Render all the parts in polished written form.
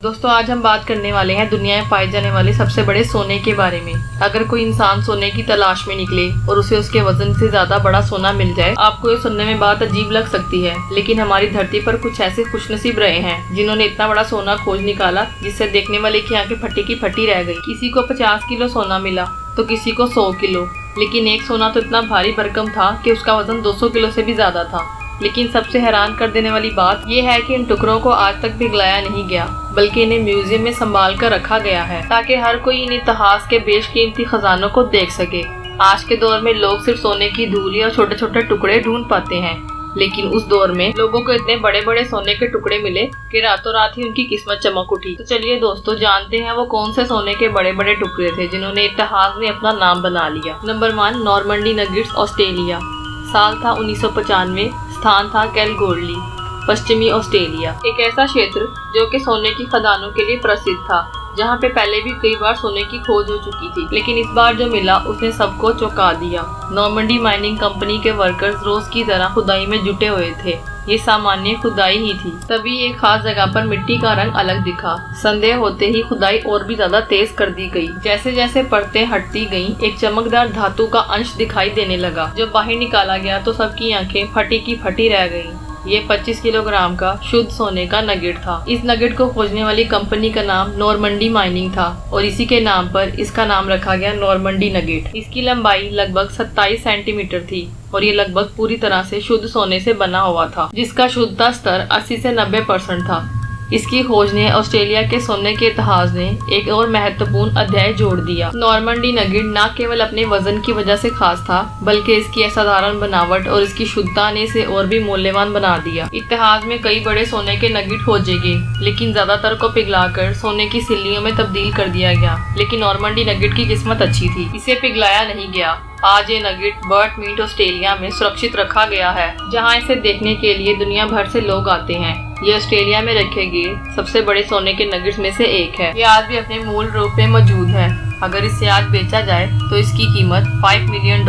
दोस्तों आज हम बात करने वाले हैं दुनिया में पाए जाने वाले सबसे बड़े सोने के बारे में। अगर कोई इंसान सोने की तलाश में निकले और उसे उसके वजन से ज्यादा बड़ा सोना मिल जाए, आपको ये सुनने में बात अजीब लग सकती है, लेकिन हमारी धरती पर कुछ ऐसे खुशनसीब रहे हैं जिन्होंने इतना बड़ा सोना खोज निकाला जिससे देखने वाले की आंखें फटी की फटी रह गई। किसी को 50 किलो सोना मिला तो किसी को 100 किलो, लेकिन एक सोना तो इतना भारी भरकम था कि उसका वजन 200 किलो से भी ज्यादा था। लेकिन सबसे हैरान कर देने वाली बात यह है कि इन टुकड़ों को आज तक पिघलाया नहीं गया, बल्कि इन्हें म्यूजियम में संभाल कर रखा गया है ताकि हर कोई इन इतिहास के बेशकीमती खजानों को देख सके। आज के दौर में लोग सिर्फ सोने की धूल और छोटे छोटे टुकड़े ढूंढ पाते हैं, लेकिन उस दौर में लोगों को इतने बड़े बड़े सोने के टुकड़े मिले कि रातों रात ही उनकी किस्मत चमक उठी। तो चलिए दोस्तों जानते हैं वो कौन से सोने के बड़े बड़े टुकड़े थे जिन्होंने इतिहास में अपना नाम बना लिया। Number 1, Normandy nuggets, Australia. साल था 1995, स्थान था कैलगोडली, पश्चिमी ऑस्ट्रेलिया। एक ऐसा क्षेत्र जो कि सोने की खदानों के लिए प्रसिद्ध था, जहाँ पे पहले भी कई बार सोने की खोज हो चुकी थी, लेकिन इस बार जो मिला उसने सबको चौंका दिया। नॉर्मंडी माइनिंग कंपनी के वर्कर्स रोज की तरह खुदाई में जुटे हुए थे। ये सामान्य खुदाई ही थी, तभी एक खास जगह पर मिट्टी का रंग अलग दिखा। संदेह होते ही खुदाई और भी ज्यादा तेज कर दी गई। जैसे जैसे परतें हटती गईं, एक चमकदार धातु का अंश दिखाई देने लगा। जब बाहर निकाला गया तो सबकी आंखें फटी की फटी रह गईं। ये 25 किलोग्राम का शुद्ध सोने का नगेट था। इस नगेट को खोजने वाली कंपनी का नाम नॉर्मंडी माइनिंग था और इसी के नाम पर इसका नाम रखा गया नॉर्मंडी नगेट। इसकी लंबाई लगभग 27 सेंटीमीटर थी और ये लगभग पूरी तरह से शुद्ध सोने से बना हुआ था, जिसका शुद्धता स्तर 80 से 90% था। इसकी खोज ने ऑस्ट्रेलिया के सोने के इतिहास ने एक और महत्वपूर्ण अध्याय जोड़ दिया। नॉर्मंडी नगेट न केवल अपने वजन की वजह से खास था, बल्कि इसकी असाधारण बनावट और इसकी शुद्धता ने इसे और भी मूल्यवान बना दिया। इतिहास में कई बड़े सोने के नगेट खोजे गए, लेकिन ज्यादातर को पिघलाकर सोने की सिल्लियों में तब्दील कर दिया गया। लेकिन नॉर्मंडी नगेट की किस्मत अच्छी थी, इसे पिघलाया नहीं गया। आज ये नगेट बर्ट मीट ऑस्ट्रेलिया में सुरक्षित रखा गया है, जहां इसे देखने के लिए दुनिया भर से लोग आते हैं। ये ऑस्ट्रेलिया में रखे गए सबसे बड़े सोने के नगेट्स में से एक है। ये आज भी अपने मूल रूप में मौजूद है। अगर इसे आज बेचा जाए तो इसकी कीमत $5 मिलियन,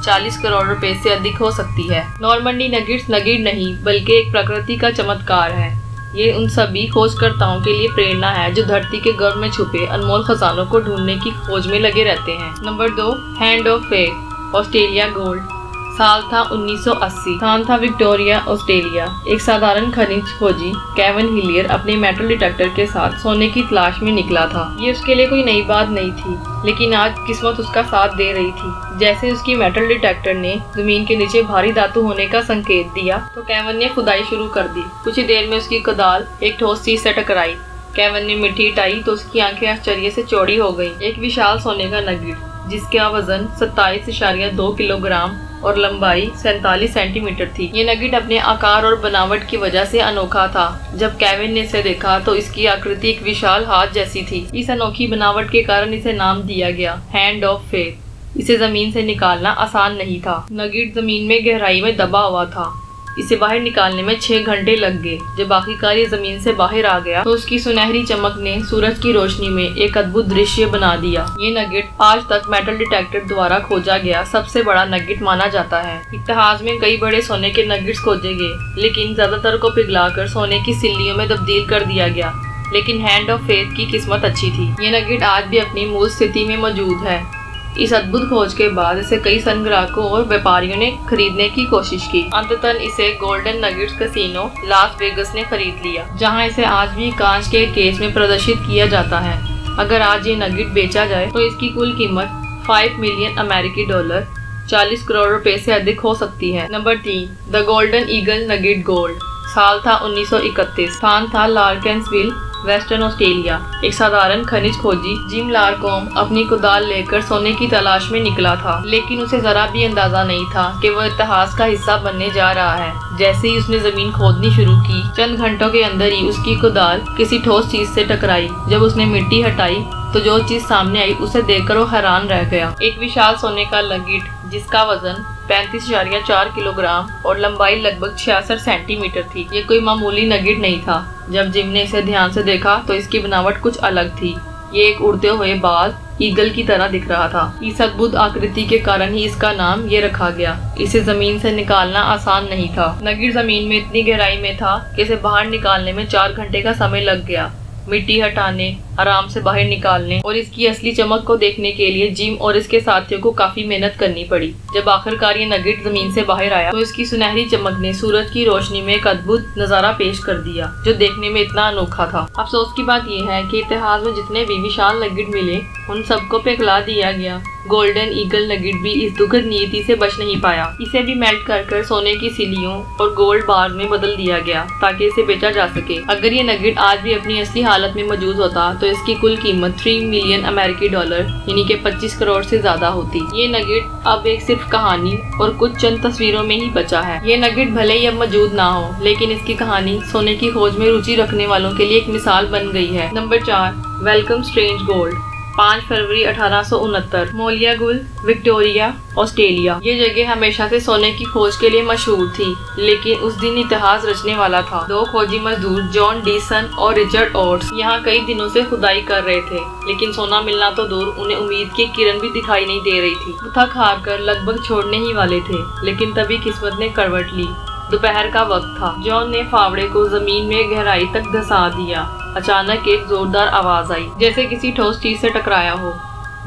40 करोड़ रुपए से अधिक हो सकती है। नॉर्मंडी नगेट्स नगेट नहीं, बल्कि एक प्रकृति का चमत्कार है। ये उन सभी खोजकर्ताओं के लिए प्रेरणा है जो धरती के गर्भ में छुपे अनमोल खजानों को ढूंढने की खोज में लगे रहते हैं। Number 2, hand of faith, Australia gold. साल था 1980, स्थान था विक्टोरिया, ऑस्ट्रेलिया। एक साधारण खनिज खोजी केविन हिलियर अपने मेटल डिटेक्टर के साथ सोने की तलाश में निकला था। ये उसके लिए कोई नई बात नहीं थी, लेकिन आज किस्मत उसका साथ दे रही थी। जैसे उसकी मेटल डिटेक्टर ने जमीन के नीचे भारी धातु होने का संकेत दिया तो केविन ने खुदाई शुरू कर दी। कुछ ही देर में उसकी कुदाल एक ठोस चीज से टकराई। केविन ने मिट्टी हटाई तो उसकी आंखें आश्चर्य से चौड़ी हो गईं। एक विशाल सोने का नगेट जिसका वजन 27.2 किलोग्राम और लंबाई 47 सेंटीमीटर थी। ये नगेट अपने आकार और बनावट की वजह से अनोखा था। जब केविन ने इसे देखा तो इसकी आकृति एक विशाल हाथ जैसी थी। इस अनोखी बनावट के कारण इसे नाम दिया गया हैंड ऑफ फेथ। इसे जमीन से निकालना आसान नहीं था। नगेट जमीन में गहराई में दबा हुआ था। इसे बाहर निकालने में 6 घंटे लग गए। जब आखिरकार ये जमीन से बाहर आ गया तो उसकी सुनहरी चमक ने सूरज की रोशनी में एक अद्भुत दृश्य बना दिया। ये नगेट आज तक मेटल डिटेक्टर द्वारा खोजा गया सबसे बड़ा नगेट माना जाता है। इतिहास में कई बड़े सोने के नगेट्स खोजे गए, लेकिन ज्यादातर को पिघलाकर सोने की सिल्लियों में तब्दील कर दिया गया। लेकिन हैंड ऑफ फेथ की किस्मत अच्छी थी। ये नगेट आज भी अपनी मूल स्थिति में मौजूद है। इस अद्भुत खोज के बाद इसे कई संग्राहकों और व्यापारियों ने खरीदने की कोशिश की। अंततः इसे golden nuggets casino Las Vegas ने खरीद लिया, जहां इसे आज भी कांच के केस में प्रदर्शित किया जाता है। अगर आज ये नगेट बेचा जाए तो इसकी कुल कीमत $5 मिलियन, 40 करोड़ रुपए से अधिक हो सकती है। Number 3, the golden eagle nugget gold. साल था 1931, स्थान था लार्केंसविल, वेस्टर्न ऑस्ट्रेलिया। एक साधारण खनिज खोजी जिम लारकॉम अपनी कुदाल लेकर सोने की तलाश में निकला था, लेकिन उसे जरा भी अंदाजा नहीं था कि वह इतिहास का हिस्सा बनने जा रहा है। जैसे ही उसने जमीन खोदनी शुरू की, चंद घंटों के अंदर ही उसकी कुदाल किसी ठोस चीज से टकराई। जब उसने मिट्टी हटाई तो जो चीज सामने आई उसे देखकर वो हैरान रह गया। एक विशाल सोने का नगेट जिसका वजन 35.4 किलोग्राम और लंबाई लगभग 66 सेंटीमीटर थी। ये कोई मामूली नगेट नहीं था। जब जिम ने इसे ध्यान से देखा तो इसकी बनावट कुछ अलग थी। ये एक उड़ते हुए बाज ईगल की तरह दिख रहा था। इस अद्भुत आकृति के कारण ही इसका नाम ये रखा गया। इसे जमीन से निकालना आसान नहीं था। नगेट जमीन में इतनी गहराई में था कि इसे बाहर निकालने में 4 घंटे का समय लग गया। मिट्टी हटाने, आराम से बाहर निकालने और इसकी असली चमक को देखने के लिए जिम और इसके साथियों को काफी मेहनत करनी पड़ी। जब आखिरकार ये नगेट जमीन से बाहर आया तो इसकी सुनहरी चमक ने सूरज की रोशनी में एक अद्भुत नजारा पेश कर दिया, जो देखने में इतना अनोखा था। अफसोस की बात यह है कि इतिहास में जितने भी विशाल नगेट मिले उन सबको पिघला दिया गया। गोल्डन ईगल नगेट भी इस दुखद नियति से बच नहीं पाया। इसे भी मेल्ट कर सोने की सिलियों और गोल्ड बार में बदल दिया गया ताकि इसे बेचा जा सके। अगर ये नगेट आज भी अपनी असली हालत में मौजूद होता तो इसकी कुल कीमत 3 मिलियन अमेरिकी डॉलर यानी कि 25 करोड़ से ज्यादा होती। ये नगेट अब एक सिर्फ कहानी और कुछ चंद तस्वीरों में ही बचा है। ये नगेट भले ही अब मौजूद ना हो, लेकिन इसकी कहानी सोने की खोज में रुचि रखने वालों के लिए एक मिसाल बन गई है। Number 4, welcome strange gold. 5 फरवरी 1869, मोलियागुल, विक्टोरिया, ऑस्ट्रेलिया। ये जगह हमेशा से सोने की खोज के लिए मशहूर थी, लेकिन उस दिन इतिहास रचने वाला था। 2 खोजी मजदूर जॉन डीसन और रिचर्ड ओट्स यहाँ कई दिनों से खुदाई कर रहे थे, लेकिन सोना मिलना तो दूर, उन्हें उम्मीद की किरण भी दिखाई नहीं दे रही थी। वो थक हार कर लगभग छोड़ने ही वाले थे, लेकिन तभी किस्मत ने करवट ली। दोपहर का वक्त था। जॉन ने फावड़े को जमीन में गहराई तक धंसा दिया। अचानक एक जोरदार आवाज आई, जैसे किसी ठोस चीज से टकराया हो।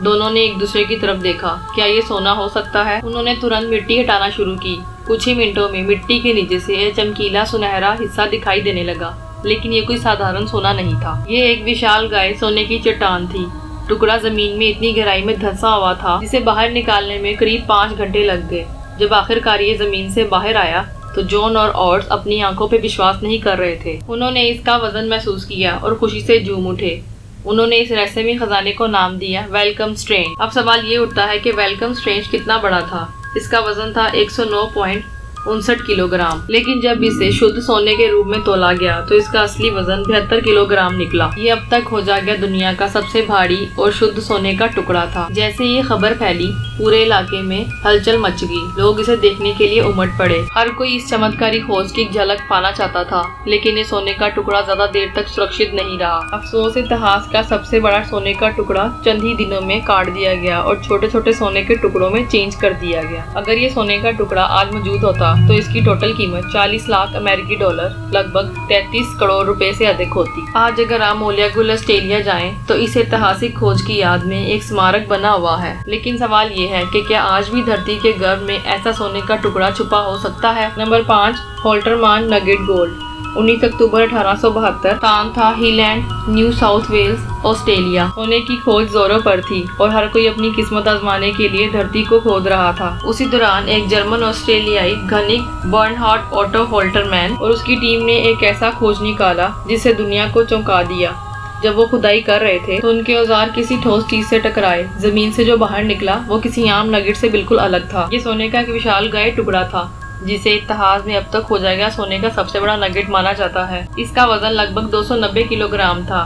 दोनों ने एक दूसरे की तरफ देखा। क्या ये सोना हो सकता है? उन्होंने तुरंत मिट्टी हटाना शुरू की। कुछ ही मिनटों में मिट्टी के नीचे से एक चमकीला सुनहरा हिस्सा दिखाई देने लगा, लेकिन ये कोई साधारण सोना नहीं था। ये एक विशाल गाय सोने की चट्टान थी। टुकड़ा जमीन में इतनी गहराई में धंसा हुआ था जिसे बाहर निकालने में करीब 5 घंटे लग गए। जब आखिरकार ये जमीन से बाहर आया तो जॉन और ऑट्स अपनी आंखों पे विश्वास नहीं कर रहे थे। उन्होंने इसका वजन महसूस किया और खुशी से झूम उठे। उन्होंने इस रहस्यमयी खजाने को नाम दिया वेलकम स्ट्रेंज। अब सवाल ये उठता है कि वेलकम स्ट्रेंज कितना बड़ा था। इसका वजन था 109.59 किलोग्राम, लेकिन जब इसे शुद्ध सोने के रूप में तोला गया तो इसका असली वजन 73 किलोग्राम निकला। ये अब तक खोजा गया दुनिया का सबसे भारी और शुद्ध सोने का टुकड़ा था। जैसे ये खबर फैली, पूरे इलाके में हलचल मच गई। लोग इसे देखने के लिए उमड़ पड़े। हर कोई इस चमत्कारी खोज की झलक पाना चाहता था, लेकिन ये सोने का टुकड़ा ज्यादा देर तक सुरक्षित नहीं रहा। अफसोस, इतिहास का सबसे बड़ा सोने का टुकड़ा चंद ही दिनों में काट दिया गया और छोटे छोटे सोने के टुकड़ों में चेंज कर दिया गया। अगर ये सोने का टुकड़ा आज मौजूद होता तो इसकी टोटल कीमत 40 लाख अमेरिकी डॉलर, लगभग 33 करोड़ रुपए से अधिक होती। आज अगर आप मोलियागुल ऑस्ट्रेलिया जाएं तो इस ऐतिहासिक खोज की याद में एक स्मारक बना हुआ है। लेकिन सवाल ये है कि क्या आज भी धरती के गर्भ में ऐसा सोने का टुकड़ा छुपा हो सकता है? Number 5, Holtermann nugget gold. 19 अक्टूबर 1872, स्थान था Hill End, New South Wales, Australia. सोने की खोज जोरों पर थी और हर कोई अपनी किस्मत आजमाने के लिए धरती को खोद रहा था। उसी दौरान एक जर्मन ऑस्ट्रेलियाई खनिक बर्नहार्ड ऑटो होल्टरमैन और उसकी टीम ने एक ऐसा खोज निकाला जिससे दुनिया को चौंका दिया। जब वो खुदाई कर रहे थे तो उनके औजार किसी ठोस चीज से टकराए। जमीन से जो बाहर निकला वो किसी आम नगेट से बिल्कुल अलग था। ये सोने का एक विशाल गाय टुकड़ा था जिसे इतिहास में अब तक खोजा गया सोने का सबसे बड़ा नगेट माना जाता है। इसका वजन लगभग 290 किलोग्राम था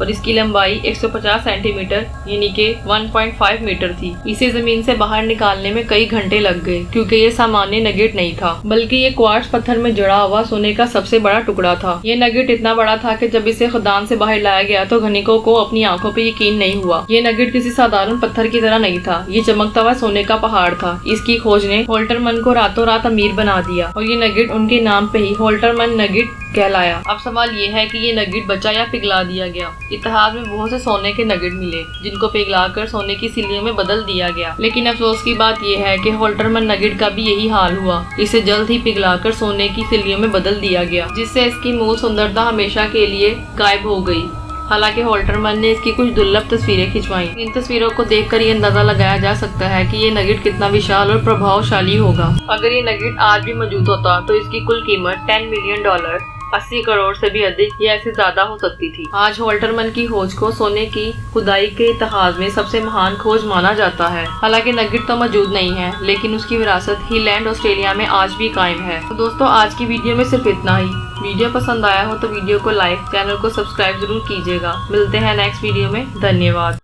और इसकी लंबाई 150 सेंटीमीटर यानी कि 1.5 मीटर थी। इसे जमीन से बाहर निकालने में कई घंटे लग गए, क्योंकि ये सामान्य नगेट नहीं था, बल्कि ये क्वार्ट्ज पत्थर में जड़ा हुआ सोने का सबसे बड़ा टुकड़ा था। ये नगेट इतना बड़ा था कि जब इसे खदान से बाहर लाया गया तो खनिकों को अपनी आंखों पे यकीन नहीं हुआ। ये नगेट किसी साधारण पत्थर की तरह नहीं था, ये चमकता हुआ सोने का पहाड़ था। इसकी खोज ने होल्टरमन को रातों रात अमीर बना दिया और ये नगेट उनके नाम पे ही होल्टरमन नगेट कहलाया। अब सवाल ये है कि ये नगेट बचा या पिघला दिया गया। इतिहास में बहुत से सोने के नगेट मिले जिनको पिघलाकर सोने की सिल्लियों में बदल दिया गया, लेकिन अफसोस की बात यह है कि होल्टरमन नगेट का भी यही हाल हुआ। इसे जल्द ही पिघलाकर सोने की सिल्लियों में बदल दिया गया, जिससे इसकी मूल सुंदरता हमेशा के लिए गायब हो गई। हालांकि होल्टरमन ने इसकी कुछ दुर्लभ तस्वीरें खिंचवाई। इन तस्वीरों को देखकर ये अंदाजा लगाया जा सकता है कि ये नगेट कितना विशाल और प्रभावशाली होगा। अगर ये नगेट आज भी मौजूद होता तो इसकी कुल कीमत 10 मिलियन डॉलर, 80 करोड़ से भी अधिक या ऐसे ज्यादा हो सकती थी। आज होल्टरमन की खोज को सोने की खुदाई के इतिहास में सबसे महान खोज माना जाता है। हालांकि नगेट तो मौजूद नहीं है, लेकिन उसकी विरासत हीलैंड ऑस्ट्रेलिया में आज भी कायम है। तो दोस्तों, आज की वीडियो में सिर्फ इतना ही। वीडियो पसंद आया हो तो वीडियो को लाइक, चैनल को सब्सक्राइब जरूर कीजिएगा। मिलते हैं नेक्स्ट वीडियो में। धन्यवाद।